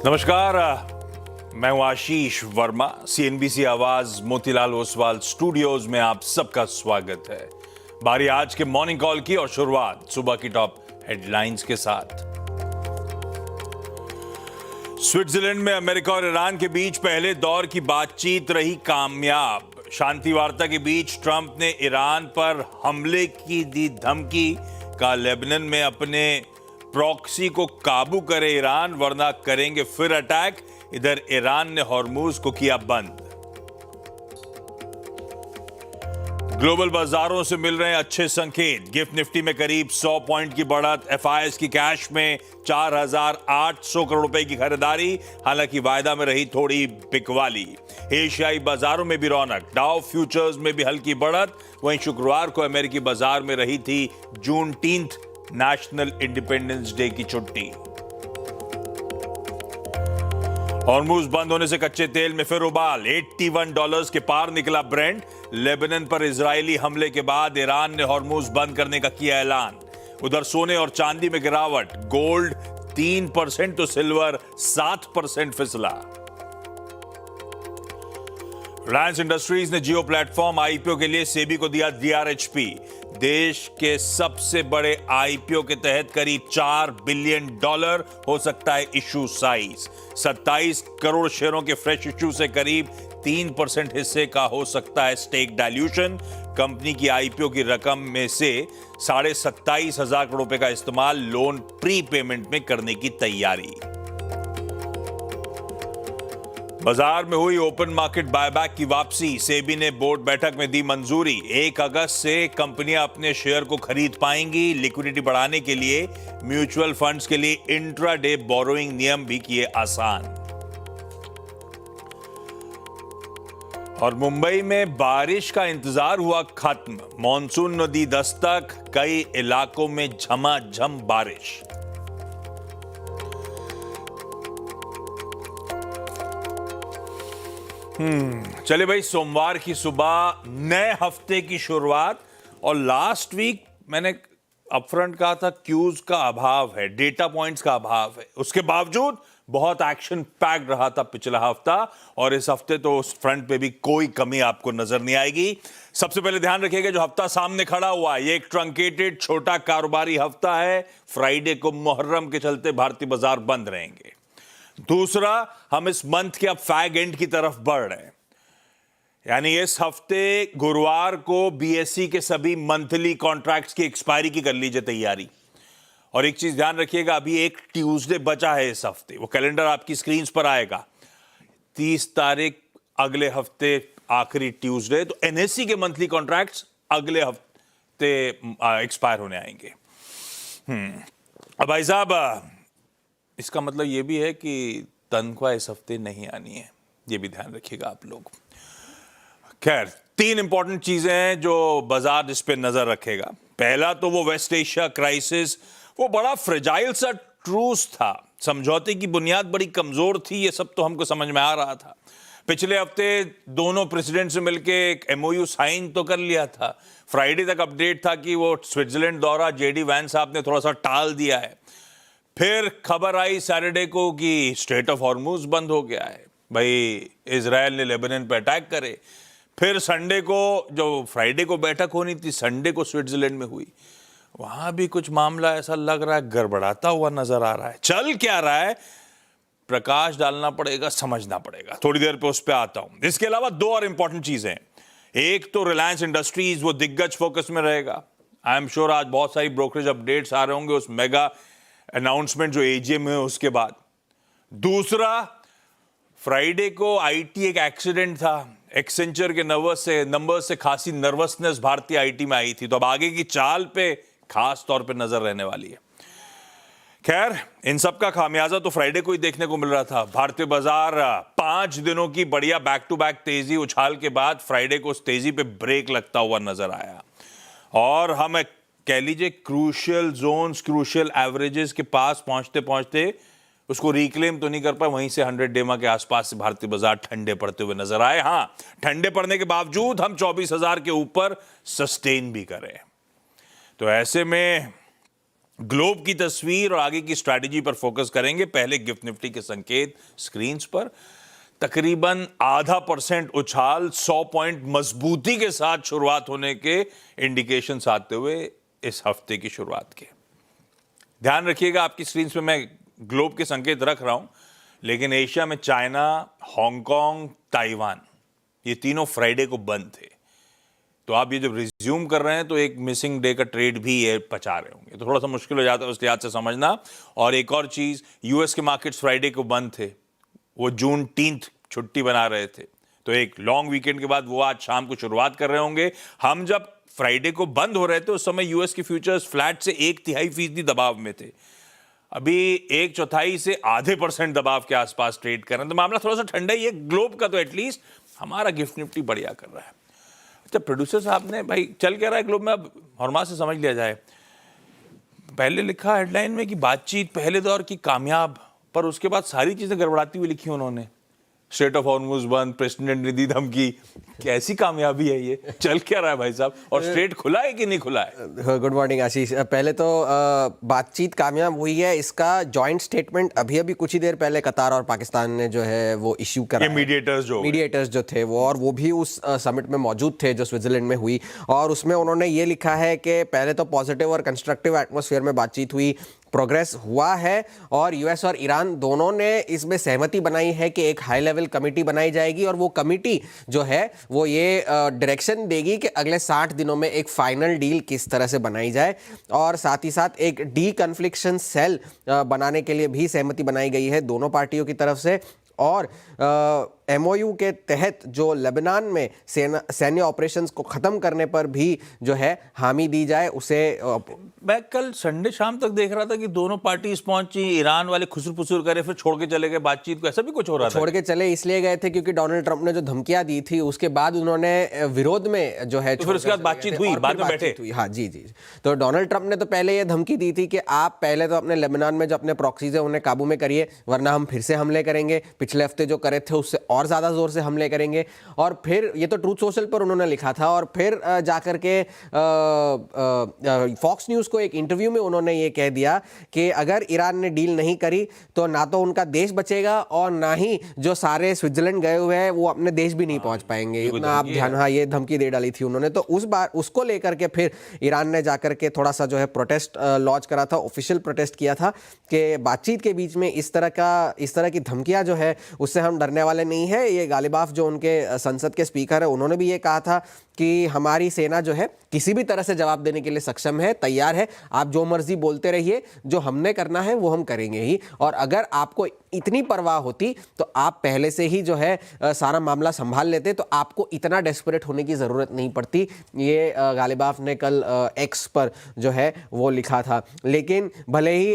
नमस्कार, मैं हूं आशीष वर्मा। सीएनबीसी आवाज मोतीलाल ओसवाल स्टूडियोज में आप सबका स्वागत है। बारी आज के मॉर्निंग कॉल की और शुरुआत सुबह की टॉप हेडलाइंस के साथ। स्विट्जरलैंड में अमेरिका और ईरान के बीच पहले दौर की बातचीत रही कामयाब। शांति वार्ता के बीच ट्रंप ने ईरान पर हमले की दी धमकी। का लेबनान में अपने प्रॉक्सी को काबू करे ईरान, वरना करेंगे फिर अटैक। इधर ईरान ने हॉर्मूज को किया बंद। ग्लोबल बाजारों से मिल रहे हैं अच्छे संकेत। गिफ्ट निफ्टी में करीब 100 पॉइंट की बढ़त। एफआईएस की कैश में 4,800 करोड़ रुपए की खरीदारी, हालांकि वायदा में रही थोड़ी बिकवाली। एशियाई बाजारों में भी रौनक। डाउ फ्यूचर्स में भी हल्की बढ़त। वहीं शुक्रवार को अमेरिकी बाजार में रही थी जूनटीन्थ नेशनल इंडिपेंडेंस डे की छुट्टी। हॉर्मूज बंद होने से कच्चे तेल में फिर उबाल। $81 के पार निकला ब्रेंट। लेबनान पर इजरायली हमले के बाद ईरान ने हॉर्मूज बंद करने का किया ऐलान। उधर सोने और चांदी में गिरावट। गोल्ड 3% तो सिल्वर 7% फिसला। रिलायंस इंडस्ट्रीज ने जियो प्लेटफॉर्म आईपीओ के लिए सेबी को दिया डीआरएचपी। देश के सबसे बड़े आईपीओ के तहत करीब $4 बिलियन हो सकता है इशू साइज। 27 करोड़ शेयरों के फ्रेश इशू से करीब 3% हिस्से का हो सकता है स्टेक डाइल्यूशन। कंपनी की आईपीओ की रकम में से 27,500 करोड़ रुपए का इस्तेमाल लोन प्री पेमेंट में करने की तैयारी। बाजार में हुई ओपन मार्केट बायबैक की वापसी। सेबी ने बोर्ड बैठक में दी मंजूरी। 1 अगस्त से कंपनियां अपने शेयर को खरीद पाएंगी। लिक्विडिटी बढ़ाने के लिए म्यूचुअल फंड्स के लिए इंट्राडे बोरोइंग नियम भी किए आसान। और मुंबई में बारिश का इंतजार हुआ खत्म। मॉनसून ने दी दस्तक। कई इलाकों में झमाझम बारिश। चले भाई, सोमवार की सुबह नए हफ्ते की शुरुआत। और लास्ट वीक मैंने अपफ्रंट कहा था क्यूज का अभाव है, डेटा पॉइंट्स का अभाव है। उसके बावजूद बहुत एक्शन पैक्ड रहा था पिछला हफ्ता, और इस हफ्ते तो उस फ्रंट पे भी कोई कमी आपको नजर नहीं आएगी। सबसे पहले ध्यान रखिएगा, जो हफ्ता सामने खड़ा हुआ है ये एक ट्रंकेटेड छोटा कारोबारी हफ्ता है। फ्राइडे को मुहर्रम के चलते भारतीय बाजार बंद रहेंगे। दूसरा, हम इस मंथ के अब फैग एंड की तरफ बढ़ रहे हैं, यानी इस हफ्ते गुरुवार को बीएसई के सभी मंथली कॉन्ट्रैक्ट्स की एक्सपायरी की कर लीजिए तैयारी। और एक चीज ध्यान रखिएगा, अभी एक ट्यूसडे बचा है इस हफ्ते। वो कैलेंडर आपकी स्क्रीन पर आएगा। 30 तारीख अगले हफ्ते आखिरी ट्यूसडे, तो एनएससी के मंथली कॉन्ट्रैक्ट्स अगले हफ्ते एक्सपायर होने आएंगे। अब भाई साहब, इसका मतलब यह भी है कि तनख्वाह इस हफ्ते नहीं आनी है, यह भी ध्यान रखिएगा आप लोग। खैर, 3 इंपॉर्टेंट चीजें हैं जो बाजार इस पे नजर रखेगा। पहला तो वो वेस्ट एशिया क्राइसिस, वो बड़ा फ्रेजाइल सा ट्रूस था। समझौते की बुनियाद बड़ी कमजोर थी, ये सब तो हमको समझ में आ रहा था। पिछले हफ्ते दोनों प्रेसिडेंट से मिलके एक एमओयू साइन तो कर लिया था। फ्राइडे तक अपडेट था कि वो स्विट्जरलैंड दौरा जेडी वैंस साहब ने थोड़ा सा टाल दिया है। फिर खबर आई सैटरडे को कि स्ट्रेट ऑफ हॉर्मूज बंद हो गया है। भाई, इजराइल ने लेबनान पर अटैक करे। फिर संडे को, जो फ्राइडे को बैठक होनी थी, संडे को स्विट्जरलैंड में हुई। वहां भी कुछ मामला ऐसा लग रहा है गड़बड़ाता हुआ नजर आ रहा है। चल क्या रहा है, प्रकाश डालना पड़ेगा, समझना पड़ेगा। थोड़ी देर पे उस पे आता हूं। इसके अलावा 2 और इंपॉर्टेंट चीजें। एक तो रिलायंस इंडस्ट्रीज, वो दिग्गज फोकस में रहेगा। आई एम श्योर आज बहुत सारी ब्रोकरेज अपडेट्स आ रहे होंगे उस मेगा अनाउंसमेंट जो एजीएम है उसके बाद। दूसरा, फ्राइडे को आईटी एक एक्सीडेंट था। एक्सेंचर के नंबर्स से खासी नर्वसनेस भारतीय आईटी में आई थी, तो अब आगे की चाल पे खास तौर पे नजर रहने वाली है। खैर, इन सब का खामियाजा तो फ्राइडे को ही देखने को मिल रहा था। भारतीय बाजार 5 दिनों की बढ़िया बैक टू बैक तेजी उछाल के बाद फ्राइडे को उस तेजी पे ब्रेक लगता हुआ नजर आया। और हम कह लीजिए क्रूशियल जोन्स, क्रूशियल एवरेजेस के पास पहुंचते पहुंचते उसको रिक्लेम तो नहीं कर पाए। वहीं से 100 डेमा के आसपास से भारतीय बाजार ठंडे पड़ते हुए नजर आए। हां, ठंडे पड़ने के बावजूद हम 24,000 के ऊपर सस्टेन भी करें। तो ऐसे में ग्लोब की तस्वीर और आगे की स्ट्रैटेजी पर फोकस करेंगे। पहले गिफ्ट निफ्टी के संकेत स्क्रीन्स पर। तकरीबन 0.5% उछाल, 100 पॉइंट मजबूती के साथ शुरुआत होने के इंडिकेशंस आते हुए इस हफ्ते की शुरुआत के। ध्यान रखिएगा, आपकी स्क्रीन पे मैं ग्लोब के संकेत रख रहा हूं, लेकिन एशिया में चाइना, हांगकांग, ताइवान, ये तीनों फ्राइडे को बंद थे। तो आप ये जब रिज्यूम कर रहे हैं तो एक मिसिंग डे का ट्रेड भी ये पचा रहे होंगे, तो थोड़ा सा मुश्किल हो जाता है, उस लिहाज से समझना। और एक और चीज, यूएस के मार्केट्स फ्राइडे को बंद थे, वो जून 3 छुट्टी बना रहे थे, तो एक लॉन्ग वीकेंड के बाद वो आज शाम को शुरुआत कर रहे होंगे। हम जब फ्राइडे को बंद हो रहे थे उस समय यूएस के फ्यूचर्स फ्लैट से 1/3% दबाव में थे, अभी 1/4 से आधे % दबाव के आसपास ट्रेड कर रहे हैं, तो मामला थोड़ा सा ठंडा ही है। ग्लोब का तो एटलीस्ट हमारा गिफ्ट निफ्टी बढ़िया कर रहा है। अच्छा, प्रोड्यूसर साहब ने भाई चल क्या रहा है ग्लोब में, अब हरमा से समझ लिया जाए। पहले लिखा हेडलाइन में कि बातचीत पहले दौर की कामयाब, पर उसके बाद सारी चीजें गड़बड़ाती हुई लिखी उन्होंने। स्ट्रेट ऑफ हॉर्मुज बंद, प्रेसिडेंट ने दी धमकी, कैसी कामयाबी है ये? चल क्या रहा है भाई साहब? और स्ट्रेट खुला है कि नहीं खुला है? गुड मॉर्निंग आशीष। पहले तो बातचीत कामयाब हुई है, इसका जॉइंट स्टेटमेंट अभी अभी कुछ ही देर पहले कतार और पाकिस्तान ने जो है वो इश्यू करा। मीडिएटर्स जो थे वो भी उस समिट में मौजूद थे जो स्विट्जरलैंड में हुई, और उसमें उन्होंने ये लिखा है कि पहले तो पॉजिटिव और कंस्ट्रक्टिव एटमॉस्फेयर में बातचीत हुई, प्रोग्रेस हुआ है, और यूएस और ईरान दोनों ने इसमें सहमति बनाई है कि एक हाई लेवल कमेटी बनाई जाएगी, और वो कमेटी जो है वो ये डायरेक्शन देगी कि अगले 60 दिनों में एक फाइनल डील किस तरह से बनाई जाए, और साथ ही साथ एक डी कन्फ्लिक्शन सेल बनाने के लिए भी सहमति बनाई गई है दोनों पार्टियों की तरफ से। और एमओयू के तहत जो लेबनान में सैन्य ऑपरेशंस को ख़त्म करने पर भी जो है हामी दी जाए उसे। मैं कल संडे शाम तक देख रहा था कि दोनों पार्टीज पहुंची, ईरान वाले खुसर फुसुर करे, फिर छोड़ के चले गए बातचीत को, ऐसा भी कुछ हो रहा था? छोड़ के चले इसलिए गए थे क्योंकि डोनाल्ड ट्रंप ने जो धमकियां दी थी उसके बाद उन्होंने विरोध में जो है, तो फिर उसके बाद बातचीत हुई, बाद में बैठे हुई। हाँ जी जी। तो डोनाल्ड ट्रंप ने तो पहले ये धमकी दी थी कि आप पहले तो अपने लेबनान में जो अपने प्रॉक्सीज है उन्हें काबू में करिए, वरना हम फिर से हमले करेंगे, पिछले हफ्ते जो करे थे उससे और ज्यादा जोर से हमले करेंगे। और फिर ये तो ट्रूथ सोशल पर उन्होंने लिखा था, और फिर जाकर के फॉक्स न्यूज को एक इंटरव्यू में उन्होंने ये कह दिया कि अगर ईरान ने डील नहीं करी तो ना तो उनका देश बचेगा और ना ही जो सारे स्विट्जरलैंड गए हुए हैं वो अपने देश भी नहीं पहुंच पाएंगे। इतना आप ध्यान, हाँ ये धमकी दे डाली थी उन्होंने। तो उस बार उसको लेकर के फिर ईरान ने जाकर के थोड़ा सा जो है प्रोटेस्ट लॉन्च करा था, ऑफिशियल प्रोटेस्ट किया था कि बातचीत के बीच में इस तरह की धमकियां जो है उससे हम डरने वाले नहीं है। ये गालिबाफ जो उनके संसद के स्पीकर है उन्होंने भी ये कहा था कि हमारी सेना जो है किसी भी तरह से जवाब देने के लिए सक्षम है, तैयार है, आप जो मर्जी बोलते रहिए, जो हमने करना है वो हम करेंगे ही। और अगर आपको इतनी परवाह होती तो आप पहले से ही जो है सारा मामला संभाल लेते, तो आपको इतना डेस्परेट होने की ज़रूरत नहीं पड़ती। ये गालिबाफ ने कल एक्स पर जो है वो लिखा था। लेकिन भले ही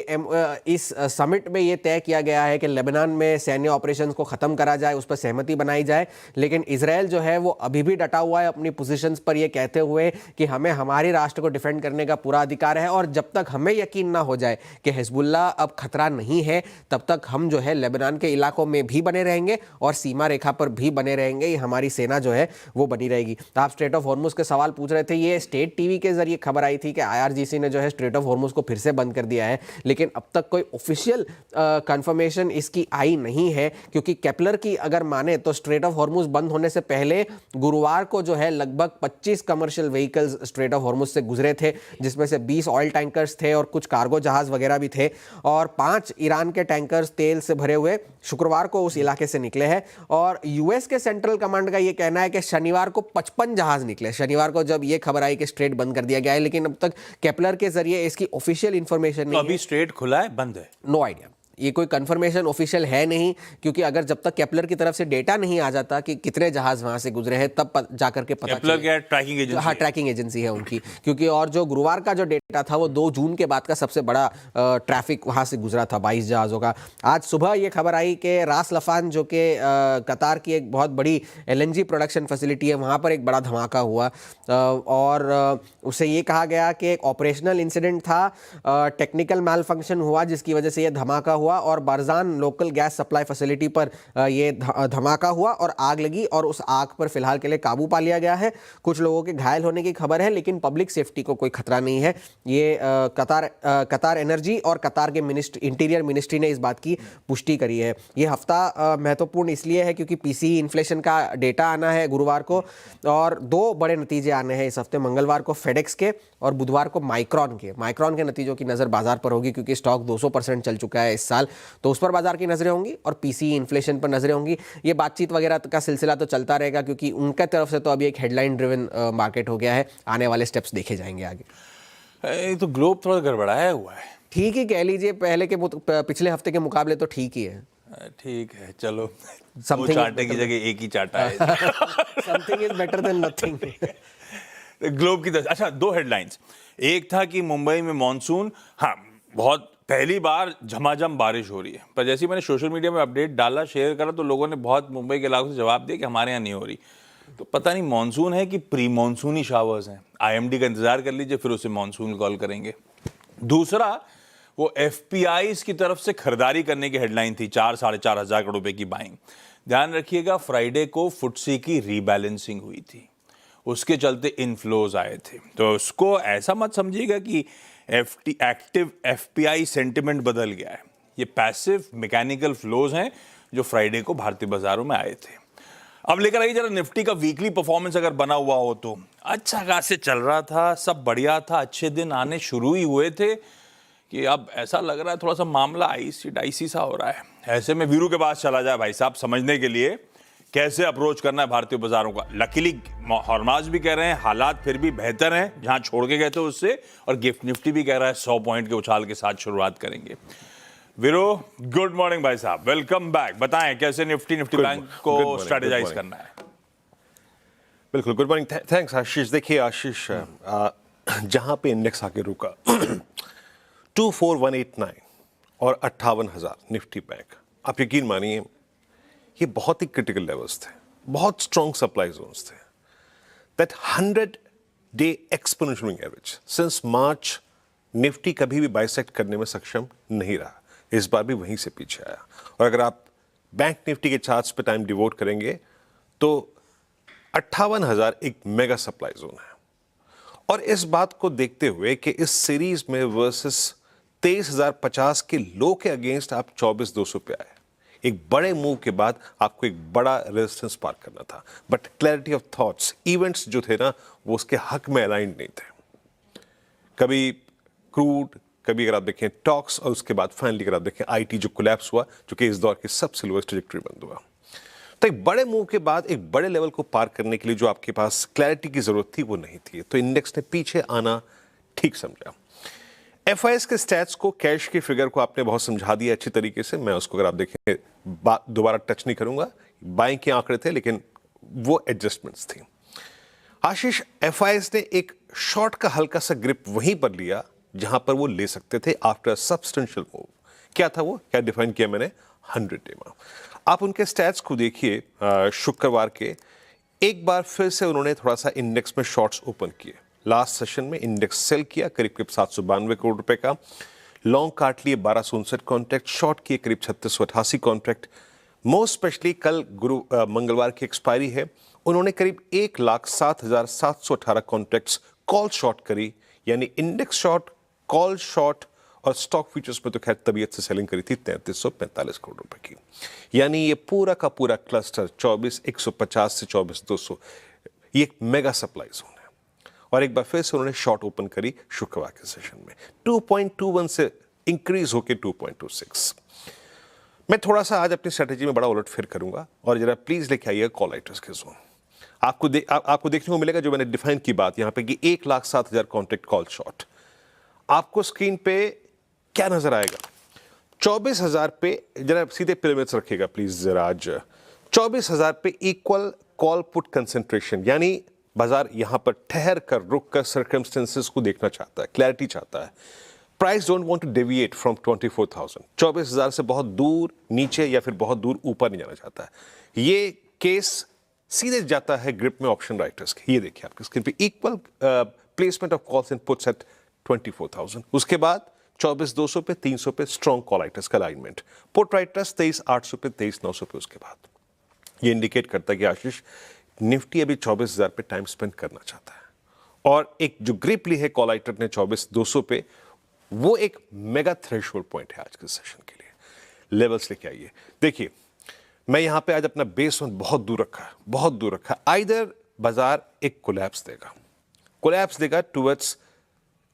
इस समिट में ये तय किया गया है कि लेबनान में सैन्य ऑपरेशंस को ख़त्म करा जाए, उस पर सहमति बनाई जाए, लेकिन इजराइल जो है वो अभी भी डटा हुआ है अपनी पोजीशंस पर, ये कहते हुए कि हमें हमारे राष्ट्र को डिफेंड करने का पूरा अधिकार है, और जब तक हमें यकीन ना हो जाए कि हिजबुल्लाह अब खतरा नहीं है तब तक हम जो है लेबनान के इलाकों में भी बने रहेंगे और सीमा रेखा पर भी बने रहेंगे। हमारी सेना जो है वो बनी रहेगी। तो आप स्ट्रेट ऑफ हॉर्मुज के सवाल पूछ रहे थे, ये स्टेट टीवी के जरिए खबर आई थी कि आईआरजीसी ने जो है स्ट्रेट ऑफ हॉर्मुज को फिर से बंद कर दिया है, लेकिन अब तक कोई ऑफिशियल कंफर्मेशन इसकी आई नहीं है, क्योंकि केपलर की अगर माने तो स्ट्रेट ऑफ हॉर्मुज बंद होने से पहले गुरुवार को जो है लगभग 25 commercial vehicles straight of Hormuz से गुजरे थे, जिसमें से 20 ऑयल टैंकर्स थे और कुछ कार्गो जहाज वगैरह भी थे, और 5 ईरान के टैंकर्स तेल से भरे हुए शुक्रवार को उस इलाके से निकले हैं। और यूएस के सेंट्रल कमांड का यह कहना है कि शनिवार को 55 जहाज निकले, शनिवार को जब यह खबर आई कि स्ट्रेट बंद कर दिया गया है, लेकिन अब तक केपलर के जरिए इसकी ऑफिशियल इंफॉर्मेशन नहीं है। अभी स्ट्रेट खुला है, बंद है? नो आइडिया, ये कोई कंफर्मेशन ऑफिशियल है नहीं, क्योंकि अगर जब तक केपलर की तरफ से डेटा नहीं आ जाता कि कितने जहाज वहां से गुजरे हैं तब जाकर के पता केपलर क्या ट्रैकिंग एजेंसी? हाँ, ट्रैकिंग एजेंसी है उनकी, क्योंकि और जो गुरुवार का जो डेटा था वो 2 जून के बाद का सबसे बड़ा ट्रैफिक वहां से गुजरा था, 22 जहाजों का। आज सुबह ये खबर आई कि रास लफान जो कि कतार की एक बहुत बड़ी LNG प्रोडक्शन फैसिलिटी है, वहां पर एक बड़ा धमाका हुआ, और उसे ये कहा गया कि एक ऑपरेशनल इंसिडेंट था, टेक्निकल मैल फंक्शन हुआ जिसकी वजह से यह धमाका हुआ। हुआ और बारजान लोकल गैस सप्लाई फैसिलिटी पर ये धमाका हुआ और आग लगी और उस आग पर फिलहाल के लिए काबू पा लिया गया है। कुछ लोगों के घायल होने की खबर है, लेकिन पब्लिक सेफ्टी को कोई खतरा नहीं है। ये कतार एनर्जी और कतार के इंटीरियर मिनिस्ट्री ने इस बात की पुष्टि करी है। ये हफ्ता महत्वपूर्ण इसलिए है क्योंकि पीसीई इन्फ्लेशन का डेटा आना है गुरुवार को, और दो बड़े नतीजे आने हैं इस हफ्ते। मंगलवार को फेडेक्स के और बुधवार को माइक्रॉन के नतीजों की नज़र बाजार पर होगी, क्योंकि स्टॉक 200% चल चुका है इस साल, तो उस पर बाजार की नज़रें होंगी और पीसीई इन्फ्लेशन पर नज़रें होंगी। ये बातचीत वगैरह का सिलसिला तो चलता रहेगा, क्योंकि उनके तरफ से तो अभी एक हेडलाइन ड्रिवन मार्केट हो गया है। आने वाले स्टेप्स देखे जाएंगे आगे। तो ग्लोब थोड़ा गड़बड़ाया हुआ है। ठीक ही कह लीजिए, पिछले हफ्ते के मुकाबले तो ठीक ही है। ठीक है, चलो। Something चाटे की जगह एक ही चाटा है। Something is better than nothing. Globe की अच्छा, दो हेडलाइंस। एक था कि मुंबई में मॉनसून, हाँ, बहुत पहली बार झमाझम बारिश हो रही है, पर जैसे ही मैंने सोशल मीडिया में अपडेट डाला, शेयर करा, तो लोगों ने बहुत मुंबई के इलाकों से जवाब दिया कि हमारे यहाँ नहीं हो रही। तो पता नहीं मॉनसून है कि प्री मॉनसूनी शावर्स हैं। आईएमडी का इंतजार कर लीजिए, फिर उसे मॉनसून कॉल करेंगे। दूसरा, वो एफपीआईज की तरफ से खरीदारी करने की हेडलाइन थी, 4-4.5 हजार करोड़ रुपए की बाइंग। ध्यान रखिएगा, फ्राइडे को फुटसी की रीबैलेंसिंग हुई थी, उसके चलते इनफ्लोज आए थे। तो उसको ऐसा मत समझिएगा कि एक्टिव एफपीआई सेंटिमेंट बदल गया है। ये पैसिव मैकेनिकल फ्लोज हैं जो फ्राइडे को भारतीय बाजारों में आए थे। अब लेकर आइए जरा निफ्टी का वीकली परफॉर्मेंस अगर बना हुआ हो तो। अच्छा खासे चल रहा था, सब बढ़िया था, अच्छे दिन आने शुरू ही हुए थे कि अब ऐसा लग रहा है थोड़ा सा मामला आईसी डाइसी सा हो रहा है। ऐसे में वीरू के पास चला जाए भाई साहब, समझने के लिए कैसे अप्रोच करना है भारतीय बाजारों का। लकीली हरमाज भी कह रहे हैं हालात फिर भी बेहतर हैं जहां छोड़ के गए थे उससे, और गिफ्ट निफ्टी भी कह रहा है 100 पॉइंट के उछाल के साथ शुरुआत करेंगे। वीरू, गुड मॉर्निंग भाई साहब, वेलकम बैक। बताएं कैसे निफ्टी बैंक को स्ट्रेटेजाइज करना है। बिल्कुल, गुड मॉर्निंग, थैंक्स आशीष। देखिए आशीष, जहां पे इंडेक्स आके रुका 24189 और 58,000 निफ्टी बैंक, आप यकीन मानिए ये बहुत ही क्रिटिकल लेवल्स थे, बहुत स्ट्रॉन्ग सप्लाई जोन्स थे। That 100-day exponential average since March, Nifty कभी भी बाइसेक्ट करने में सक्षम नहीं रहा, इस बार भी वहीं से पीछे आया। और अगर आप बैंक निफ्टी के चार्ट्स पे टाइम डिवोट करेंगे तो 58,000 एक मेगा सप्लाई जोन है। और इस बात को देखते हुए कि इस सीरीज में वर्सेस 23,050 के लो के अगेंस्ट आप 24,200 पे आए, एक बड़े मूव के बाद आपको एक बड़ा रेजिस्टेंस पार करना था, but clarity of thoughts, events जो थे ना, वो उसके हक में अलाइंड नहीं थे। कभी क्रूड, कभी अगर आप देखें टॉक्स, और उसके बाद फाइनली अगर आप देखें आईटी जो कोलैप्स हुआ, जो कि इस दौर की सबसे लोएस्ट ट्रैजेक्टरी बंद हुआ। तो एक बड़े मूव के बाद एक बड़े लेवल को पार करने के लिए जो आपके पास क्लैरिटी की जरूरत थी वो नहीं थी, तो इंडेक्स ने पीछे आना ठीक समझा। एफआईएस के स्टैट्स को, कैश की फिगर को आपने बहुत समझा दिया अच्छी तरीके से, मैं उसको अगर आप देखें दोबारा टच नहीं करूंगा। बाइंग के आंकड़े थे लेकिन वो एडजस्टमेंट्स थी। आशीष, एफआईएस ने एक शॉर्ट का हल्का सा ग्रिप वहीं पर लिया जहां पर वो ले सकते थे आफ्टर सब्सटेंशियल मूव। क्या था वो, क्या डिफाइन किया मैंने? 100-day में। आप उनके स्टैट्स को देखिए, शुक्रवार के एक बार फिर से उन्होंने थोड़ा सा इंडेक्स में शॉर्ट्स ओपन किए। लास्ट सेशन में इंडेक्स सेल किया करीब 792 करोड़ रुपए का, लॉन्ग काट लिए 1259 कॉन्ट्रैक्ट, शॉर्ट किए करीब 3688 कॉन्ट्रैक्ट। मोस्ट स्पेशली कल मंगलवार की एक्सपायरी है, उन्होंने करीब 1,07,718 कॉन्ट्रैक्ट्स कॉल शॉर्ट करी, यानी इंडेक्स शॉर्ट, कॉल शॉर्ट और स्टॉक फ्यूचर्स में तो खैर तबीयत से सेलिंग करी थी 3345 करोड़ रुपए की। यानी ये पूरा का पूरा क्लस्टर 24,150 से 24,200 ये एक मेगा सप्लाई जोन है। और एक बार फिर से उन्होंने शॉर्ट ओपन करी शुक्रवार के सेशन में, 2.21 से इंक्रीज होकर 2.26। मैं थोड़ा सा आज अपनी स्ट्रेटेजी में बड़ा उलट फिर करूंगा, और जरा प्लीज लेके आइए कॉल राइटर्स के जोन। आपको देखने को मिलेगा जो मैंने डिफाइन की बात यहां पे कि 1,07,000 कॉन्ट्रैक्ट कॉल शॉर्ट। आपको स्क्रीन पे क्या नजर आएगा? 24,000 पे जरा सीधे पिरामिड्स रखिएगा प्लीज जरा आज। 24,000 पे इक्वल कॉल पुट कंसेंट्रेशन, यानी बाजार यहां पर ठहर कर, रुक कर सर्कमस्टेंसेस को देखना चाहता है, क्लैरिटी चाहता है। Price don't want to deviate from 24,000, 24,000 से बहुत दूर नीचे या फिर बहुत दूर ऊपर नहीं जाना चाहता है। ये केस सीधे जाता है ग्रिप में ऑप्शन राइटर्स के। ये देखिए आपकी स्क्रीन पे equal placement of calls and puts at 24,000। उसके बाद 24,200 पे, 300 पे स्ट्रॉन्ग कॉल राइटर्स का अलाइनमेंट। पुट राइटर्स 23,800 पे, 23,900 पे उसके बाद। ये इंडिकेट करता है कि आशीष निफ्टी अभी 24,000 पे टाइम स्पेंड करना चाहता है, और एक जो ग्रिप ली है कॉल राइटर ने 24,200 पे, वो एक मेगा थ्रेशोल्ड पॉइंट है आज के सेशन के लिए। लेवल्स लेके आइए। देखिए, मैं यहां पे आज अपना बेस वन बहुत दूर रखा है, बहुत दूर रखा है। आइदर बाजार एक कोलैप्स देगा टुवर्ड्स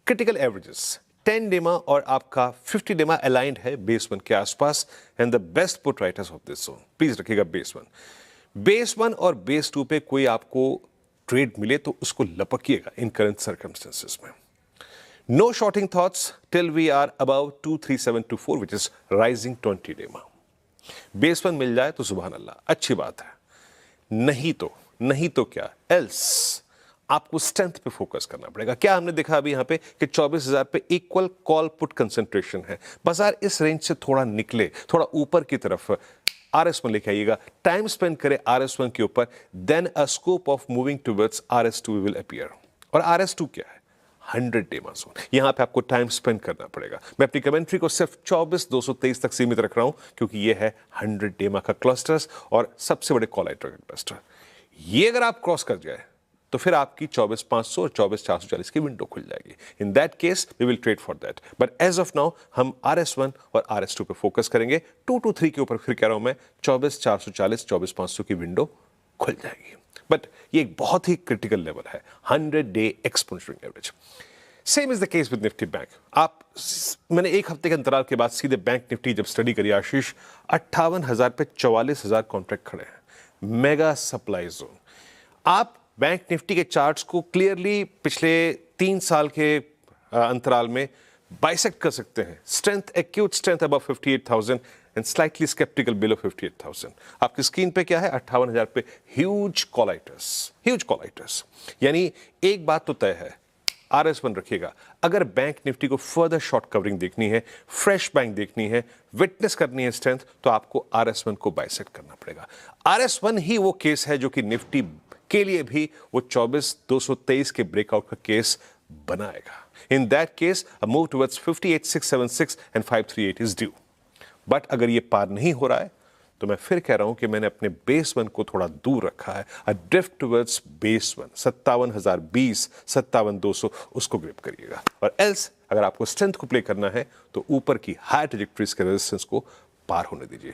क्रिटिकल एवरेजेस। 10 डेमा और आपका 50 डेमा अलाइंड है बेस वन के आसपास, and the best put writers of this zone. Please रखिएगा बेस वन और बेस टू पे कोई आपको ट्रेड मिले तो उसको लपकिएगा इन करंट सर्कमस्टेंसेस में। No shorting thoughts till we are above 23724 which is rising 20 DEMA. Base one मिल जाए तो सुभान अल्लाह, अच्छी बात है। नहीं तो क्या एल्स, आपको स्ट्रेंथ पे फोकस करना पड़ेगा। क्या हमने देखा अभी यहां पे कि 24,000 पे इक्वल कॉल पुट कंसंट्रेशन है। बाजार इस रेंज से थोड़ा निकले, थोड़ा ऊपर की तरफ RS1 लेके आइएगा, टाइम स्पेंड करे RS1 के ऊपर, then a scope of moving towards RS2 will appear. और RS2 क्या है? 100 डेमा जोन। यहां पे आपको टाइम स्पेंड करना पड़ेगा। मैं अपनी कमेंट्री को सिर्फ 24,223 तक सीमित रख रहा हूं, क्योंकि यह है 100 डेमा का क्लस्टर्स और सबसे बड़े कॉल राइटर का क्लस्टर। ये अगर आप क्रॉस कर जाए तो फिर आपकी 24,500 और 24,440 की विंडो खुल जाएगी। In that case we will trade for that, but as of now हम RS1 और RS2 पे फोकस करेंगे। 2 to 3 के ऊपर फिर कह रहा हूं मैं 24,440 24,500 की विंडो खुल जाएगी। बट ये एक बहुत ही क्रिटिकल लेवल है, 100 day exponential average. Same is the case with Nifty bank. मैंने एक हफ्ते के अंतराल के बाद सीधे बैंक निफ्टी जब स्टडी करी आशीष, 58,000 पे 44,000 कॉन्ट्रैक्ट खड़े हैं, मेगा सप्लाई जोन। आप बैंक निफ्टी के चार्ट्स को क्लियरली पिछले 3 साल के अंतराल में बाइसेक्ट कर सकते हैं। Strength, acute strength above 58,000 and slightly sceptical below 58,000। आपकी स्क्रीन पे क्या है? 58,000 पे ह्यूज कॉलाइटर्स। यानी एक बात तो तय है, RS1 रखिएगा। अगर बैंक निफ्टी को फर्दर शॉर्ट कवरिंग देखनी है, फ्रेश बैंक देखनी है, विटनेस करनी है स्ट्रेंथ, तो आपको RS1 को बाइसेक्ट करना पड़ेगा। RS1 ही वो केस है जो कि निफ्टी के लिए भी वो 24,223 के ब्रेकआउट का केस बनाएगा। इन that case a move towards 58,676 and 538 is due. But अगर ये पार नहीं हो रहा है तो मैं फिर कह रहा हूं कि मैंने अपने बेस वन को थोड़ा दूर रखा है। अ ड्रिफ्ट टुवर्ड्स बेस वन 57,020, 57,200 उसको ग्रिप करिएगा। और एल्स अगर आपको स्ट्रेंथ को प्ले करना है तो ऊपर की हाई ट्रैजेक्टरीज के रेजिस्टेंस को पार होने दीजिए।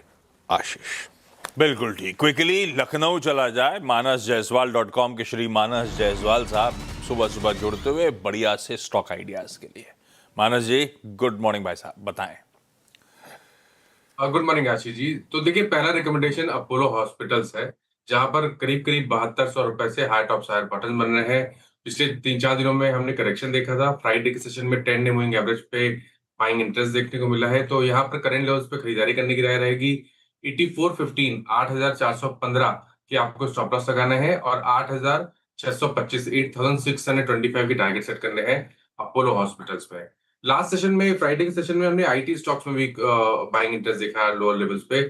आशीष बिल्कुल ठीक। क्विकली लखनऊ चला जाए, manasjaiswal.com के श्री मानस जायसवाल साहब सुबह जुड़ते हुए बढ़िया से स्टॉक आइडियाज के लिए। मानस जी, गुड मॉर्निंग भाई साहब, बताएं। Good morning Ashish ji. तो देखिए, पहला रिकमेंडेशन अपोलो हॉस्पिटल्स है, जहां पर करीब 7200 रुपए से हाई टॉप हायर बॉटम बन रहे हैं। पिछले 3-4 दिनों में हमने करेक्शन देखा था। फ्राइडे के सेशन में 10 डे मूविंग एवरेज पे बाइंग इंटरेस्ट देखने को मिला है, तो यहाँ पर करंट लेवल्स पे खरीदारी करने की राय रहेगी। 8415 8,415 की आपको स्टॉप लॉस लगाना है और 8,625 8,625 की टारगेट सेट करने हैं अपोलो हॉस्पिटल्स पे। लास्ट सेशन में, फ्राइडे के सेशन में हमने आईटी स्टॉक्स में भी बाइंग इंटरेस्ट देखा लोअर लेवल्स पे।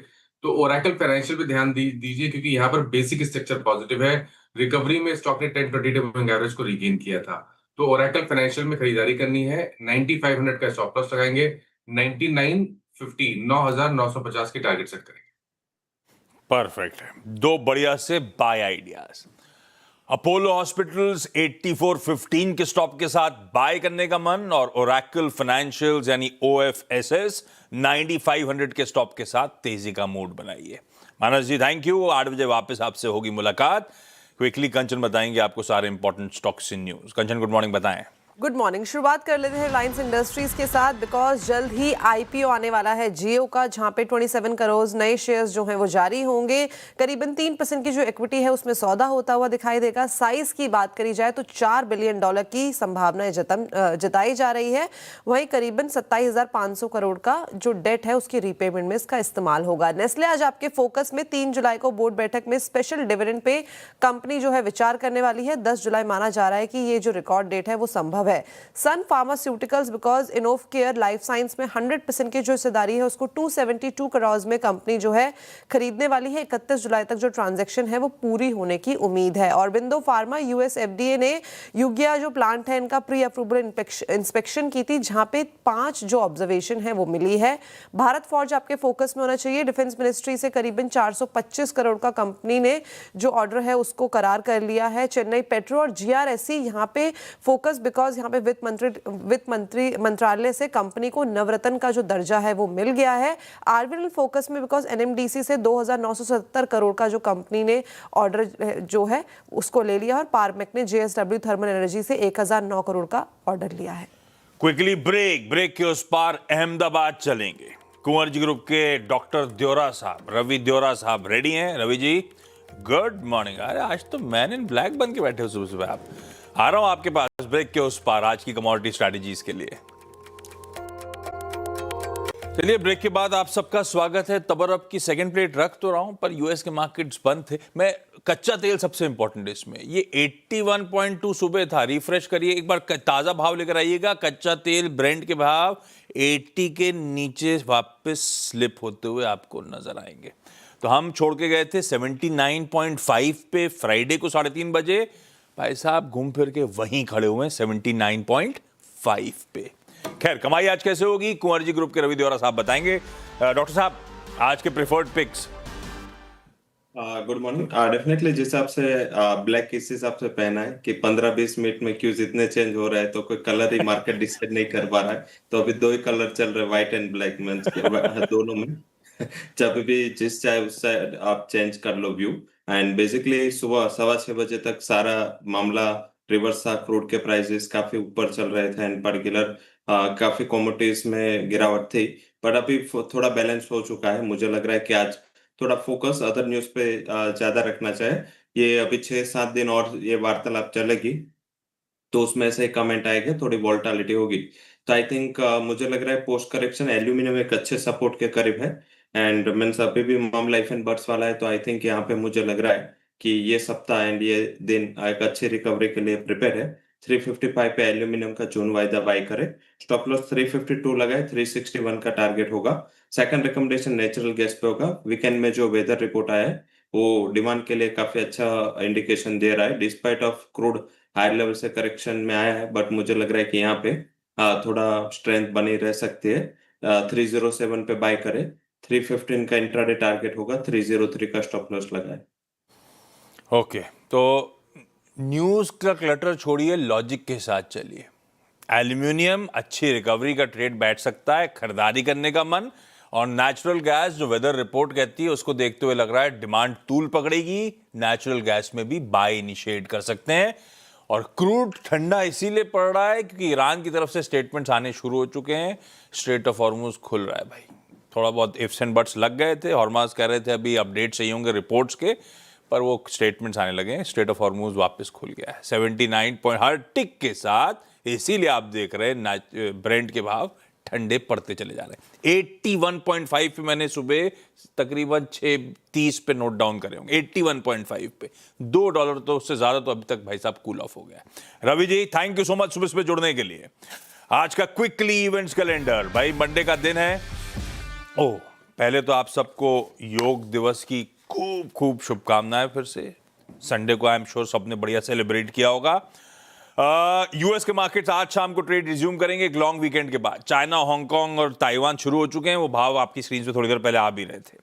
तो ओरेकल फाइनेंशियल पे ध्यान दीजिए, क्योंकि यहाँ पर बेसिक स्ट्रक्चर पॉजिटिव है। रिकवरी में स्टॉक ने 10-20 डे मूविंग एवरेज को रीगेन किया था। तो ओरेकल फाइनेंशियल में खरीदारी करनी है। 9,500 का स्टॉप लॉस लगाएंगे। 9,950 9,950 की टारगेट सेट करेंगे। परफेक्ट है। दो बढ़िया से बाय आइडियाज। अपोलो हॉस्पिटल्स 8415 के स्टॉप के साथ बाय करने का मन, और ओरेकल फाइनेंशियल्स यानी OFSS 9500 के स्टॉप के साथ तेजी का मूड बनाइए। मानस जी थैंक यू। 8 बजे वापस आपसे होगी मुलाकात। क्विकली कंचन बताएंगे आपको सारे important stocks in news. Kanchan, good morning, बताएं। Good morning. शुरुआत कर लेते हैं रिलायंस इंडस्ट्रीज के साथ, बिकॉज जल्द ही IPO आने वाला है जियो का, जहां पे 27 करोड़ नए शेयर्स जो हैं वो जारी होंगे। करीबन 3% की जो इक्विटी है उसमें सौदा होता हुआ दिखाई देगा। साइज की बात करी जाए तो $4 बिलियन की संभावना जताई जा रही है। वहीं करीबन 27,500 करोड़ का जो डेट है उसकी रीपेमेंट में इसका इस्तेमाल होगा। नेस्ले आज आपके फोकस में 3 जुलाई को बोर्ड बैठक में स्पेशल डिविडेंड पे कंपनी जो है विचार करने वाली है। 10 जुलाई माना जा रहा है कि ये जो रिकॉर्ड डेट है वो संभव है। सन फार्मास्यूटिकल्स बिकॉज इनोवकेयर लाइफ साइंस में 100% की जो हिस्सेदारी है उसको 272 करोड़ में कंपनी जो है खरीदने वाली है। 31 जुलाई तक जो ट्रांजैक्शन है वो पूरी होने की उम्मीद है। और बिंदो फार्मा यूएस एफडीए ने युगिया जो प्लांट है इनका प्री अप्रूवल इंस्पेक्शन की थी, जहां पे 5 जो ऑब्जर्वेशन है वो मिली है। भारत फौज आपके फोकस में होना चाहिए। डिफेंस मिनिस्ट्री से करीबन 425 करोड़ का कंपनी ने जो ऑर्डर है उसको करार कर लिया है। चेन्नई पेट्रो और जीआरएससी यहाँ पे फोकस बिकॉज यहाँ पे वित्त मंत्रालय से कंपनी को नवरत्न का जो दर्जा है वो मिल गया है। आरबीएल फोकस में बिकॉज एनएमडीसी से 2970 करोड़ का जो कंपनी ने ऑर्डर जो है उसको ले लिया और पारमेक ने जेएसडब्ल्यू थर्मल एनर्जी से 1009 करोड़ का ऑर्डर लिया है। क्विकली ब्रेक के उस पार अहमदाबाद चलेंगे। कुंवर जी ग्रुप के डॉक्टर द्योरा साहब, रवि द्योरा साहब रेडी हैं। Ravi ji good morning. अरे आज तो मैन इन ब्लैक बन के बैठे हो सुबह सुबह। आप आ रहा हूं आपके पास ब्रेक के उस पार आज की कमोडिटी स्ट्रैटेजीज के लिए। चलिए ब्रेक के बाद आप सबका स्वागत है। तबरब की सेकंड प्लेट रख तो रहा हूं पर यूएस के मार्केट्स बंद थे। मैं कच्चा तेल सबसे इंपॉर्टेंट इसमें, ये 81.2 सुबह था। रिफ्रेश करिए एक बार, ताजा भाव लेकर आइएगा। कच्चा तेल ब्रेंट के भाव 80 के नीचे वापस स्लिप होते हुए आपको नजर आएंगे। तो हम छोड़ के गए थे 79.5 पे फ्राइडे को 3:30 बजे। भाई साहब घूम फिर के वहीं खड़े हुए हैं 79.5 पे। खैर कमाई आज कैसे होगी कुंवर जी ग्रुप के रवि द्योरा साहब बताएंगे। डॉक्टर साहब आज के preferred picks. Good morning. Definitely जिस हिसाब से ब्लैक इस हिसाब से पहना है कि 15-20 मिनट में क्यूज इतने चेंज हो रहा है तो कोई कलर ही मार्केट डिसाइड नहीं कर पा रहा है। तो अभी 2 ही कलर चल रहे हैं, व्हाइट एंड ब्लैक मींस दोनों में जब भी जिस चाहे उससे आप चेंज कर लो व्यू। एंड बेसिकली सुबह 6:15 बजे तक सारा मामला रिवर्स था। क्रूड के प्राइसेस काफी ऊपर चल रहे थे एंड पर्टिकुलर काफी कमोडिटीज में गिरावट थी, बट अभी थोड़ा बैलेंस हो चुका है। मुझे लग रहा है कि आज थोड़ा फोकस अदर न्यूज पे ज्यादा रखना चाहिए। ये अभी 6-7 दिन और ये वार्तालाप चलेगी तो उसमें से कमेंट आएगा, थोड़ी वोलेटिलिटी होगी। तो आई थिंक मुझे लग रहा है पोस्ट करेक्शन एल्यूमिनियम एक अच्छे सपोर्ट के करीब है एंड मीन्स अभी भी मामला लाइफ एंड बर्ड्स वाला है। तो आई थिंक यहाँ पे मुझे लग रहा है कि ये सप्ताह एंड ये दिन एक अच्छी रिकवरी के लिए प्रिपेयर है। 355 पे एल्यूमिनियम का जून वायदा बाई करे। स्टॉप लॉस 352 लगाए, 361 का टारगेट होगा। सेकंड रिकमेंडेशन नेचुरल गैस पे होगा। वीकेंड में जो वेदर रिपोर्ट आया है वो डिमांड के लिए काफी अच्छा इंडिकेशन दे रहा है। Despite of crude higher level से करेक्शन में आया है, बट मुझे लग रहा है कि यहाँ पे थोड़ा स्ट्रेंथ बनी रह सकती है। 307 पे बाय करे। 315 का इंट्राडे टारगेट होगा। 303 का स्टॉप लॉस लगाए। ओके तो न्यूज का क्लटर छोड़िए, लॉजिक के साथ चलिए। एल्यूमिनियम अच्छी रिकवरी का ट्रेड बैठ सकता है, खरीदारी करने का मन। और नेचुरल गैस जो वेदर रिपोर्ट कहती है उसको देखते हुए लग रहा है डिमांड तूल पकड़ेगी। नेचुरल गैस में भी बाय इनिशिएट कर सकते हैं। और क्रूड ठंडा इसीलिए पड़ रहा है क्योंकि ईरान की तरफ से स्टेटमेंट्स आने शुरू हो चुके हैं। स्ट्रेट ऑफ हॉर्मुज खुल रहा है भाई। थोड़ा बहुत इफ्स एंड बट्स लग गए थे। हॉर्मुज कह रहे थे अभी अपडेट चाहिए होंगे रिपोर्ट्स के, पर वो स्टेटमेंट्स आने लगे हैं। स्ट्रेट ऑफ हॉर्मुज वापस खुल गया है 79 पॉइंट हर टिक के साथ। इसीलिए आप देख रहे हैं ब्रेंट के भाव ठंडे पड़ते चले जा रहे हैं। 81.5 पे मैंने सुबह तकरीबन 6:30 पे नोट डाउन करे होंगे। 81.5 पे $2 तो उससे ज्यादा तो अभी तक भाई साहब कूल ऑफ हो गया। Ravi ji thank you so much सुबह जुड़ने के लिए। आज का क्विकली इवेंट्स कैलेंडर भाई, मंडे का दिन है। ओह पहले तो आप सबको योग दिवस की खूब खूब शुभकामनाएं। फिर से संडे को आई एम श्योर सबने बढ़िया सेलिब्रेट किया होगा। यूएस के मार्केट्स आज शाम को ट्रेड रिज्यूम करेंगे एक लॉन्ग वीकेंड के बाद। चाइना, हांगकांग और ताइवान शुरू हो चुके हैं। वो भाव आपकी स्क्रीन पे थोड़ी देर पहले आ भी रहे थे।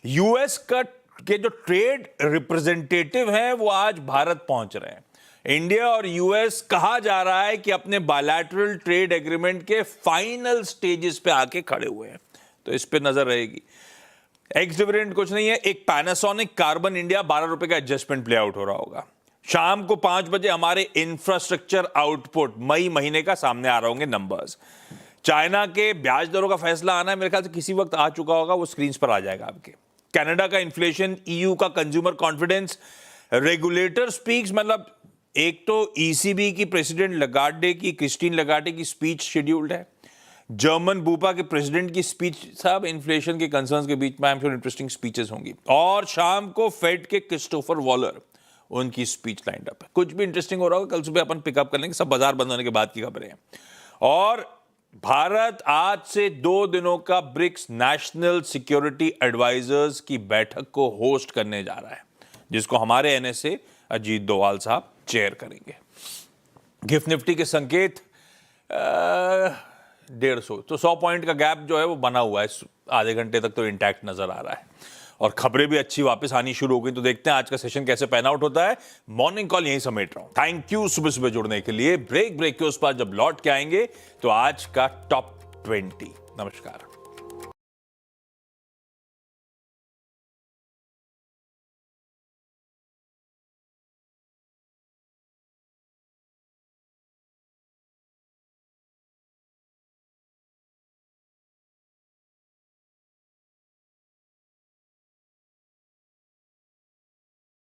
यूएस के जो ट्रेड रिप्रेजेंटेटिव हैं वो आज भारत पहुंच रहे हैं। इंडिया और यूएस कहा जा रहा है कि अपने बायलैटरल ट्रेड एग्रीमेंट के फाइनल स्टेजेस पे आके खड़े हुए हैं, तो इस पे नजर रहेगी। एक्स डिविडेंड कुछ नहीं है, एक पैनासोनिक कार्बन इंडिया 12 रुपए का एडजस्टमेंट प्ले आउट हो रहा होगा। शाम को 5 बजे हमारे इंफ्रास्ट्रक्चर आउटपुट मई महीने का सामने आ रहे होंगे नंबर्स। चाइना के ब्याज दरों का फैसला आना है, मेरे ख्याल से किसी वक्त आ चुका होगा, वो स्क्रीन पर आ जाएगा आपके। कनाडा का इन्फ्लेशन, ईयू का कंज्यूमर कॉन्फिडेंस, रेगुलेटर स्पीक्स, मतलब एक तो ईसीबी की प्रेसिडेंट लगार्डे की, क्रिस्टीन लगार्डे की स्पीच शेड्यूल्ड है। जर्मन बूपा के प्रेसिडेंट की स्पीच, साहब इन्फ्लेशन के कंसर्न्स के बीच में I am sure interesting speeches होंगी। और शाम को फेड के क्रिस्टोफर वॉलर, उनकी स्पीच लाइंड अप है। कुछ भी इंटरेस्टिंग हो रहा होगा कल सुबह अपन पिकअप कर लेंगे, सब बाजार बंद होने के बाद की खबरें हैं। और भारत आज से 2 दिनों का ब्रिक्स नेशनल सिक्योरिटी एडवाइजर्स की बैठक को होस्ट करने जा रहा है, जिसको हमारे एनएसए अजीत डोवाल साहब चेयर करेंगे। गिफ्ट निफ्टी के संकेत 150, तो 100 पॉइंट का गैप जो है वो बना हुआ है, आधे घंटे तक तो इंटैक्ट नजर आ रहा है और खबरें भी अच्छी वापस आनी शुरू हो गई। तो देखते हैं आज का सेशन कैसे पैन आउट होता है। मॉर्निंग कॉल यहीं समेट रहा हूं। थैंक यू सुबह सुबह जुड़ने के लिए। ब्रेक के उस पार जब लौट के आएंगे तो आज का टॉप 20। नमस्कार।